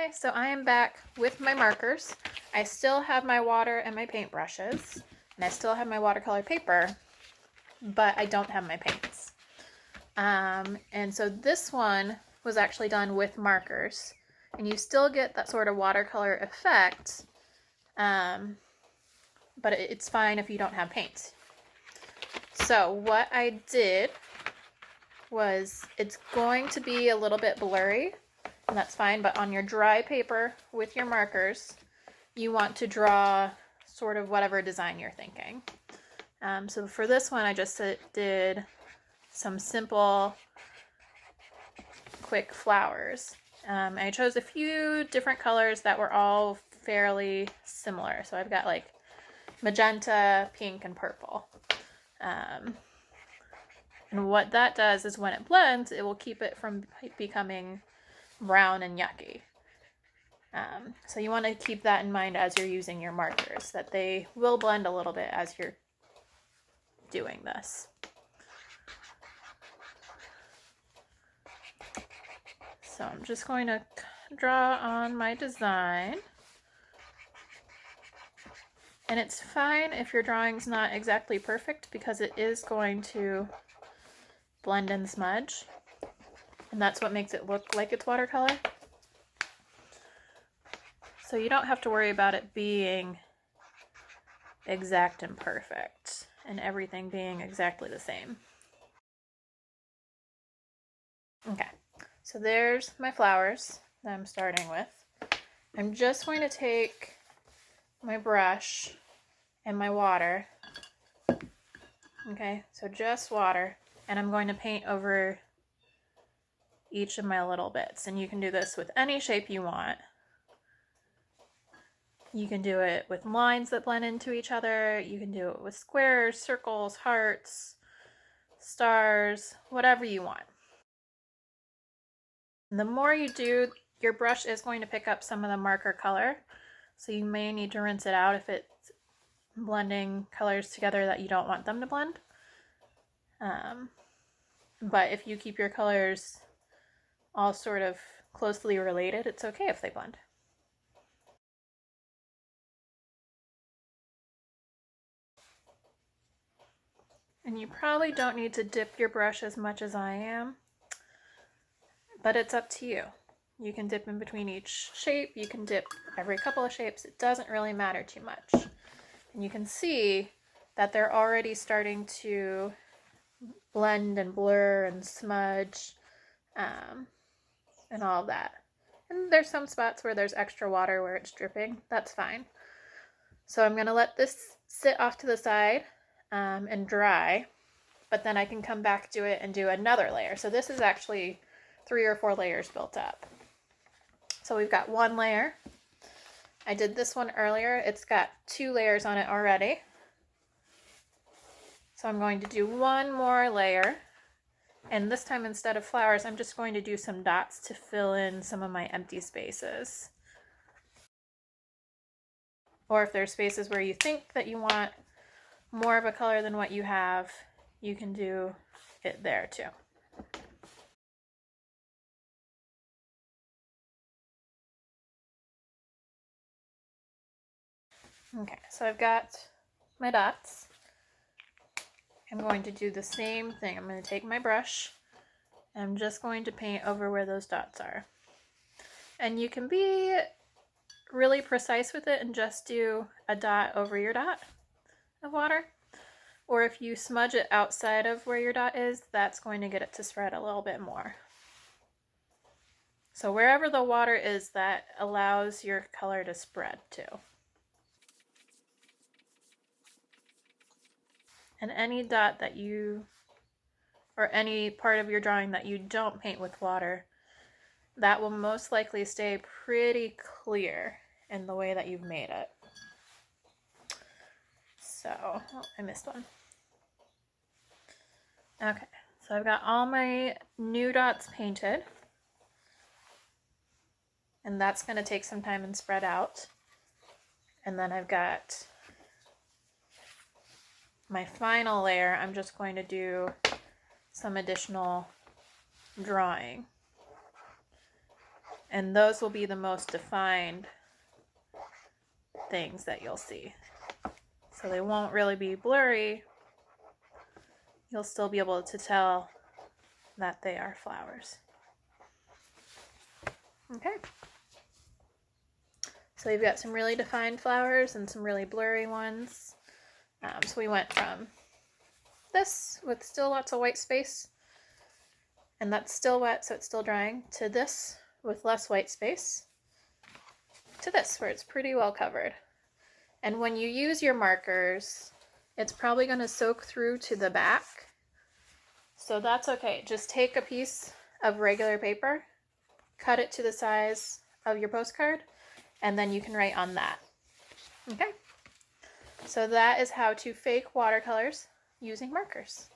Hi, so I am back with my markers. I still have my water and my paint brushes, and I still have my watercolor paper, but I don't have my paints. And so this one was actually done with markers, and you still get that sort of watercolor effect, but it's fine if you don't have paints. So what I did was, it's going to be a little bit blurry, and that's fine, but on your dry paper with your markers, you want to draw sort of whatever design you're thinking. So for this one, I just did some simple, quick flowers. I chose a few different colors that were all fairly similar. So I've got like magenta, pink, and purple. And what that does is when it blends, it will keep it from becoming brown and yucky. So you want to keep that in mind as you're using your markers, that they will blend a little bit as you're doing this. So I'm just going to draw on my design. And it's fine if your drawing's not exactly perfect, because it is going to blend and smudge. And that's what makes it look like it's watercolor. So you don't have to worry about it being exact and perfect and everything being exactly the same. Okay, so there's my flowers that I'm starting with. I'm just going to take my brush and my water. Okay, so just water, and I'm going to paint over each of my little bits. And you can do this with any shape you want. You can do it with lines that blend into each other. You can do it with squares, circles, hearts, stars, whatever you want. And the more you do, your brush is going to pick up some of the marker color. So you may need to rinse it out if it's blending colors together that you don't want them to blend. But if you keep your colors all sort of closely related, it's okay if they blend. And you probably don't need to dip your brush as much as I am, but it's up to you. You can dip in between each shape, you can dip every couple of shapes, it doesn't really matter too much. And you can see that they're already starting to blend and blur and smudge and all that. And there's some spots where there's extra water where it's dripping, that's fine. So I'm gonna let this sit off to the side and dry, but then I can come back to it and do another layer. So this is actually 3 or 4 layers built up. So we've got one layer. I did this one earlier. It's got 2 layers on it already. So I'm going to do one more layer. And this time, instead of flowers, I'm just going to do some dots to fill in some of my empty spaces. Or if there's spaces where you think that you want more of a color than what you have, you can do it there too. Okay, so I've got my dots. I'm going to do the same thing. I'm going to take my brush, and I'm just going to paint over where those dots are. And you can be really precise with it and just do a dot over your dot of water. Or if you smudge it outside of where your dot is, that's going to get it to spread a little bit more. So wherever the water is, that allows your color to spread too. And any dot that you, or any part of your drawing that you don't paint with water, that will most likely stay pretty clear in the way that you've made it. So, oh, I missed one. Okay, so I've got all my new dots painted. And that's going to take some time and spread out. And then I've got my final layer. I'm just going to do some additional drawing. And those will be the most defined things that you'll see. So they won't really be blurry. You'll still be able to tell that they are flowers. Okay. So you've got some really defined flowers and some really blurry ones. So we went from this with still lots of white space, and that's still wet, so it's still drying, to this with less white space, to this where it's pretty well covered. And when you use your markers, it's probably going to soak through to the back. So that's okay. Just take a piece of regular paper, cut it to the size of your postcard, and then you can write on that. Okay? So that is how to fake watercolors using markers.